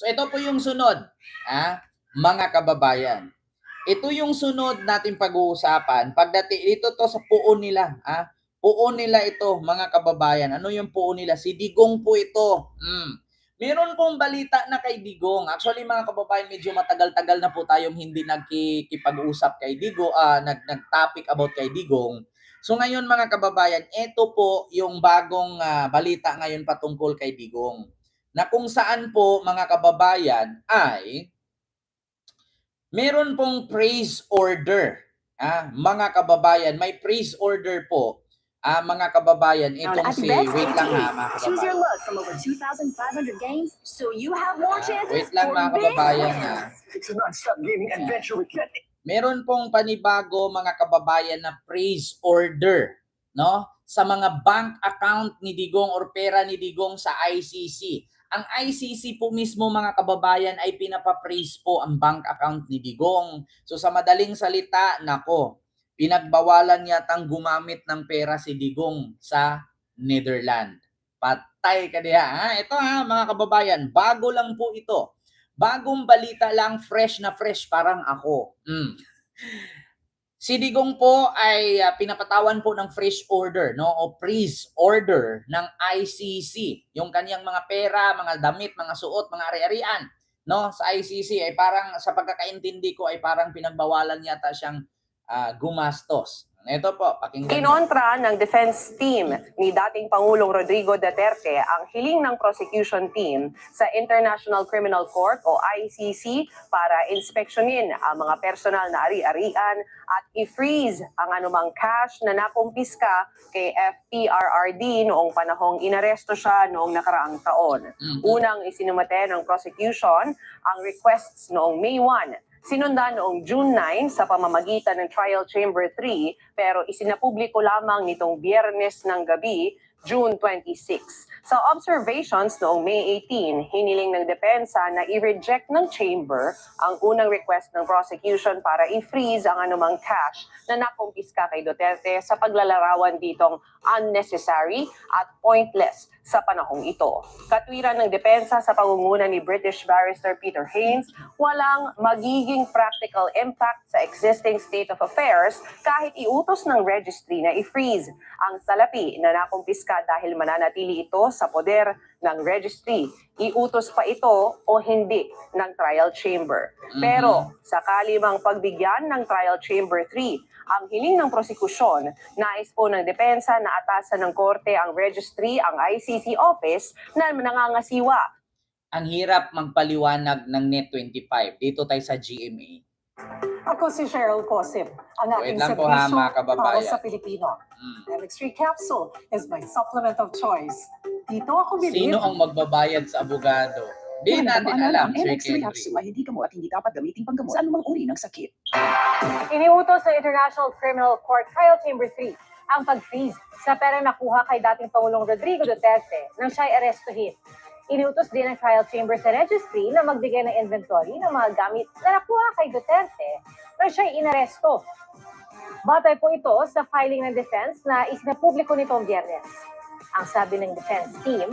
So ito po yung sunod, mga kababayan. Ito yung sunod nating pag-uusapan. Pagdating ito to sa puon nila, puon nila ito, mga kababayan. Ano yung puon nila? Si Digong po ito. Meron pong balita na kay Digong. Actually, mga kababayan, medyo matagal-tagal na po tayong hindi nagkikipag-usap kay Digong, nag-topic about kay Digong. So ngayon, mga kababayan, ito po yung bagong balita ngayon patungkol kay Digong. Na kung saan po, mga kababayan, ay meron pong praise order. Mga kababayan, may praise order po. Mga kababayan, itong si, wait lang mga kababayan. Choose your luck from over 2,500 games so you have more chances Wait lang mga kababayan. It's a non-stop gaming adventure with meron pong panibago mga kababayan na praise order, no? Sa mga bank account ni Digong or pera ni Digong sa ICC. Ang ICC po mismo mga kababayan ay pinapapraise po ang bank account ni Digong. So sa madaling salita, nako, pinagbawalan yatang gumamit ng pera si Digong sa Netherlands. Patay ka diha. Ito mga kababayan, bago lang po ito. Bagong balita lang, fresh na fresh parang ako. Si Digong po ay pinapatawan po ng fresh order, no, o freeze order ng ICC. Yung kaniyang mga pera, mga damit, mga suot, mga ari-arian, no, sa ICC ay parang sa pagkakaintindi ko ay parang pinagbawalan yata siyang gumastos. Ito po, pakinggan. Kinontra ng defense team ni dating Pangulong Rodrigo Duterte ang hiling ng prosecution team sa International Criminal Court o ICC para inspeksyonin ang mga personal na ari-arian at i-freeze ang anumang cash na nakumpiska kay FPRRD noong panahong inaresto siya noong nakaraang taon. Unang isinumate ng prosecution ang requests noong May 1. Sinundan noong June 9 sa pamamagitan ng Trial Chamber 3 pero isinapubliko lamang nitong Biyernes ng gabi, June 26. Sa observations noong May 18, hiniling ng depensa na i-reject ng chamber ang unang request ng prosecution para i-freeze ang anumang cash na nakumpiska kay Duterte sa paglalarawan ditong unnecessary at pointless sa panahong ito. Katwiran ng depensa sa pangunguna ni British barrister Peter Haines, walang magiging practical impact sa existing state of affairs kahit iutos ng registry na i-freeze ang salapi na nakumpiska dahil mananatili ito sa poder ng registry. Iutos pa ito o hindi ng trial chamber. Pero sakali mang pagbigyan ng trial chamber 3 ang hiling ng prosekusyon, nais po ng depensa na atasan ng korte ang registry, ang ICC office na nangangasiwa. Ang hirap magpaliwanag ng Net25. Dito tayo sa GMA. Ako si Cheryl Cosip, ang aking lang po ha, serbisyo mga kababayan. para sa Pilipino. MX3 capsule is my supplement of choice. Dito ako bilib. Sino ang magbabayad sa abogado? Di natin alam, Ang Sir MX3 Henry. capsule ay hindi gamot at hindi dapat gamitin panggamot sa anumang uri ng sakit. Iniutos sa International Criminal Court Trial Chamber 3 ang pag-freeze sa pera nakuha kay dating Pangulong Rodrigo Duterte nang siya'y arestuhin. Iniutos din ng trial chamber sa registry na magbigay ng inventory ng mga gamit na nakuha kay Duterte nang siya'y inaresto. Batay po ito sa filing ng defense na isinapubliko nitong Biyernes. Ang sabi ng defense team,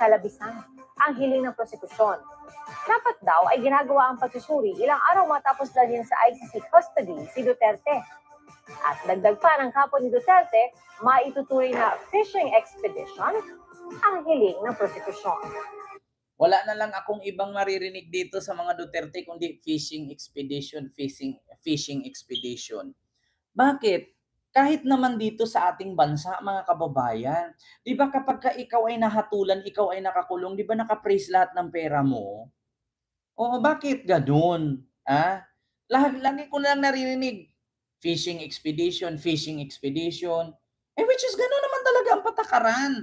kalabisan ang hiling ng prosekusyon. Dapat daw ay ginagawa ang pagsusuri ilang araw matapos dalhin sa ICC custody si Duterte. At dagdag pa ng kapo ni Duterte, maituturing na fishing expedition ang hiling ng prosekusyon. Wala na lang akong ibang maririnig dito sa mga Duterte kundi fishing expedition. Bakit? Kahit naman dito sa ating bansa, mga kababayan, di ba kapag ikaw ay nahatulan, ikaw ay nakakulong, di ba nakapraise lahat ng pera mo? Oo, bakit ganun? Lagi ko na lang naririnig, fishing expedition. Which is ganun naman talaga ang patakaran.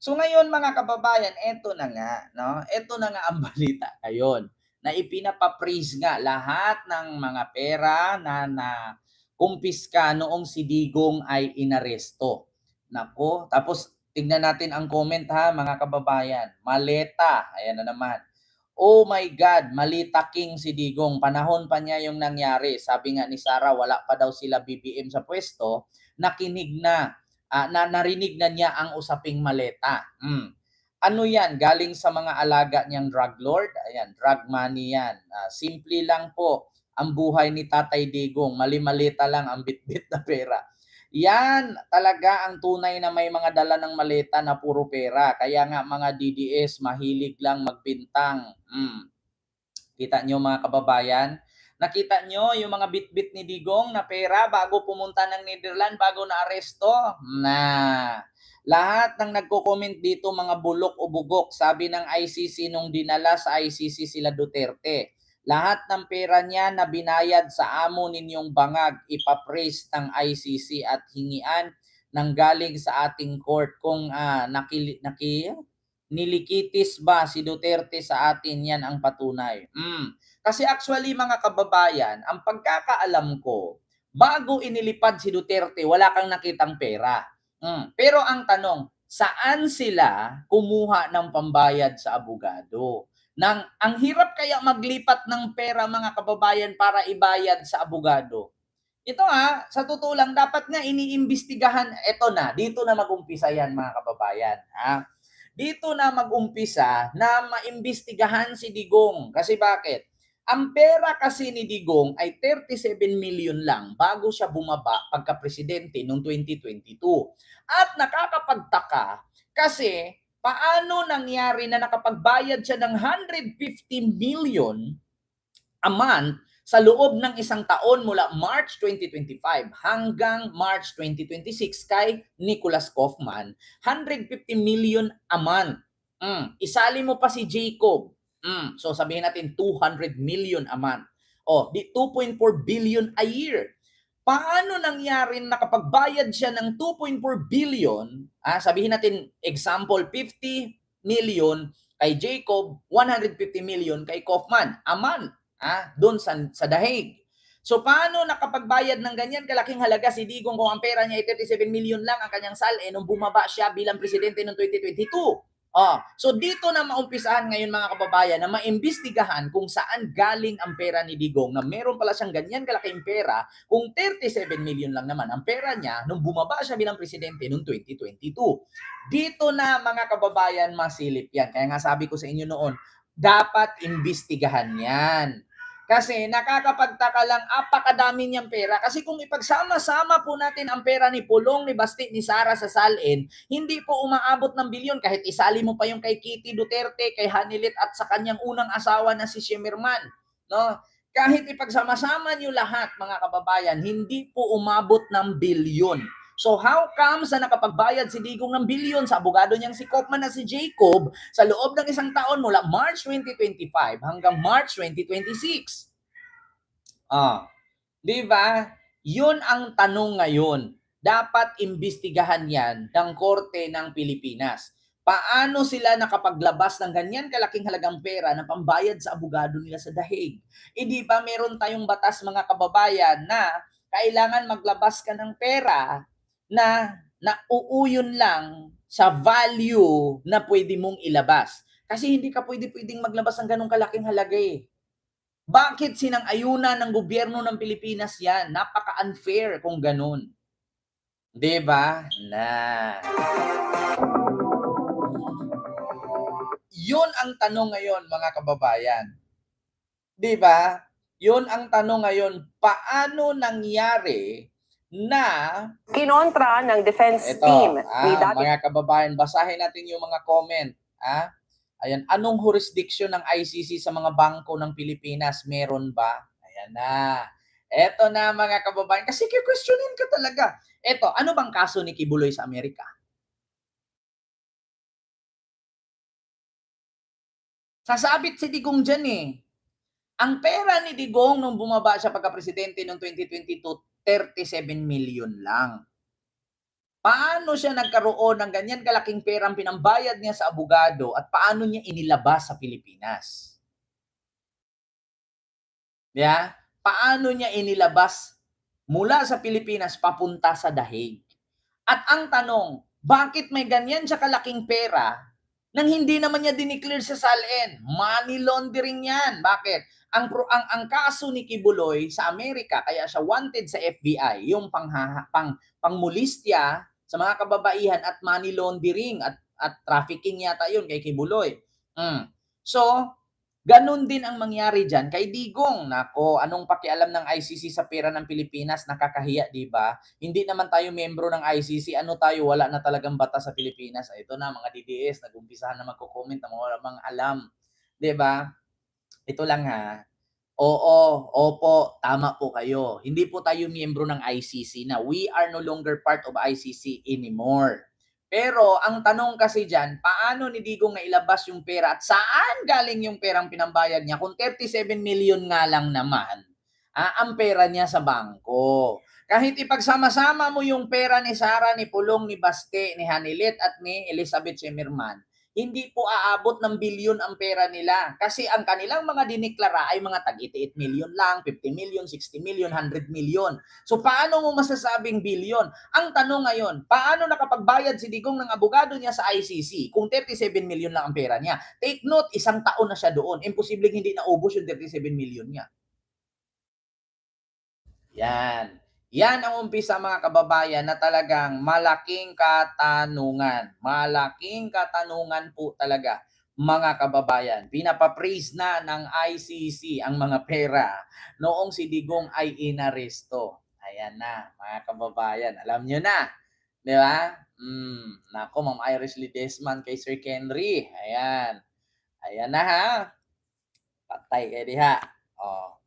So ngayon mga kababayan, eto na nga, no? Eto na nga ang balita ngayon na ipinapapraise nga lahat ng mga pera na kumpiska noong si Digong ay inaresto. Nako, tapos tignan natin ang comment ha mga kababayan. Maleta, ayan na naman. Oh my God, malita king si Digong. Panahon pa niya yung nangyari. Sabi nga ni Sarah, wala pa daw sila BBM sa pwesto. Narinig na niya ang usaping maleta. Ano yan? Galing sa mga alaga niyang drug lord? Ayan, drug money yan. Simple lang po ang buhay ni Tatay Digong. Mali-malita lang ang bitbit na pera. Yan talaga ang tunay na may mga dala ng maleta na puro pera. Kaya nga mga DDS mahilig lang magbintang. Kita nyo mga kababayan? Nakita nyo yung mga bitbit ni Digong na pera bago pumunta ng Netherlands, bago na-aresto? Lahat ng nagko-comment dito mga bulok o bugok, sabi ng ICC nung dinala sa ICC sila Duterte. Lahat ng pera niya na binayad sa amo ninyong bangag, ipapraise ng ICC at hingian ng galing sa ating court kung nilikitis ba si Duterte sa atin, yan ang patunay. Kasi actually mga kababayan, ang pagkakaalam ko, bago inilipad si Duterte, wala kang nakitang pera. Pero ang tanong, saan sila kumuha ng pambayad sa abogado? Ang hirap kaya maglipat ng pera mga kababayan para ibayad sa abogado. Ito sa totoo lang, dapat nga iniimbestigahan. Ito na, dito na mag-umpisa yan mga kababayan. Dito na mag-umpisa na maimbestigahan si Digong. Kasi bakit? Ang pera kasi ni Digong ay 37 million lang bago siya bumaba pagka-presidente noong 2022. At nakakapagtaka kasi paano nangyari na nakapagbayad siya ng 150 million a month sa loob ng isang taon mula March 2025 hanggang March 2026 kay Nicholas Kaufman, 150 million a month. Isali mo pa si Jacob. So sabihin natin 200 million a month. Di 2.4 billion a year. Paano nangyari nakapagbayad siya ng 2.4 billion? Sabihin natin example 50 million kay Jacob, 150 million kay Kaufman a month. Doon sa Dahig. So paano nakapagbayad ng ganyan kalaking halaga si Digong kung ang pera niya ay 37 million lang ang kanyang SALE nung bumaba siya bilang presidente noong 2022? So dito na maumpisahan ngayon mga kababayan na maimbestigahan kung saan galing ang pera ni Digong na meron pala siyang ganyan kalaking pera kung 37 million lang naman ang pera niya nung bumaba siya bilang presidente noong 2022. Dito na mga kababayan masilip yan. Kaya nga sabi ko sa inyo noon, dapat imbestigahan yan. Kasi nakakapagtaka lang, apakadami niyang pera. Kasi kung ipagsama-sama po natin ang pera ni Pulong, ni Basti, ni Sara sa Salin, hindi po umaabot ng bilyon. Kahit isali mo pa yung kay Kitty Duterte, kay Hanilit at sa kanyang unang asawa na si Shemirman. No? Kahit ipagsama-sama niyo lahat, mga kababayan, hindi po umabot ng bilyon. So how comes na nakapagbayad si Digong ng bilyon sa abogado niyang si Kaufman na si Jacob sa loob ng isang taon mula March 2025 hanggang March 2026? Di ba? Yun ang tanong ngayon. Dapat imbestigahan yan ng Korte ng Pilipinas. Paano sila nakapaglabas ng ganyan kalaking halagang pera na pambayad sa abogado nila sa Dahig? Di ba meron tayong batas mga kababayan na kailangan maglabas ka ng pera na uuyon lang sa value na pwede mong ilabas. Kasi hindi ka pwedeng maglabas ng ganong kalaking halaga eh. Bakit sinang-ayunan ng gobyerno ng Pilipinas yan? Napaka-unfair kung ganun. Diba? Yun ang tanong ngayon mga kababayan. Diba? Yun ang tanong ngayon. Paano nangyari na Kinontra ng defense team ni dating mga kababayan, basahin natin yung mga comment. Ayan, anong jurisdiction ng ICC sa mga bangko ng Pilipinas? Meron ba? Ayan na. Eto na mga kababayan, kasi questionin ka talaga. Eto, ano bang kaso ni Kibuloy sa Amerika? Sasabit si Digong dyan eh. Ang pera ni Digong nung bumaba siya pagka-presidente noong 2022, 37 million lang. Paano siya nagkaroon ng ganyan kalaking perang pinambayad niya sa abogado at paano niya inilabas sa Pilipinas? Yeah? Paano niya inilabas mula sa Pilipinas papunta sa Dahig? At ang tanong, bakit may ganyan siya kalaking pera nang hindi naman niya dineclare sa SALN? Money laundering yan. Bakit? Ang kaso ni Kibuloy sa Amerika, kaya siya wanted sa FBI, yung pangmulistya sa mga kababaihan at money laundering at At trafficking yata yun kay Kibuloy. So, ganun din ang mangyari dyan kay Digong. Nako, anong pakialam ng ICC sa pera ng Pilipinas? Nakakahiya, di ba? Hindi naman tayo membro ng ICC. Ano tayo? Wala na talagang batas sa Pilipinas. Ito na, mga DDS, nag-umpisahan na magko-comment ng mga alam. Di ba? Ito lang ha. Oo, opo, tama po kayo. Hindi po tayo miyembro ng ICC na. We are no longer part of ICC anymore. Pero ang tanong kasi dyan, paano ni Digong nailabas yung pera at saan galing yung perang pinambayad niya kung 37 million nga lang naman ang pera niya sa bangko. Kahit ipagsama-sama mo yung pera ni Sara, ni Pulong, ni Baste, ni Hanilet at ni Elizabeth Shemirman, hindi po aabot ng bilyon ang pera nila. Kasi ang kanilang mga diniklara ay mga tag-88 million lang, 50 million, 60 million, 100 million. So paano mo masasabing bilyon? Ang tanong ngayon, paano nakapagbayad si Digong ng abogado niya sa ICC kung 37 million lang ang pera niya? Take note, 1 taon na siya doon. Imposibleng hindi naubos yung 37 million niya. Yan. Yan ang umpisa mga kababayan na talagang malaking katanungan. Malaking katanungan po talaga mga kababayan. Pinapapraise na ng ICC ang mga pera noong si Digong ay inaresto. Ayan na mga kababayan. Alam nyo na. Di ba? Nako, Ma'am Iris Ledesman kay Sir Henry. Ayan. Ayan na ha. Patay kayo diha. Oh.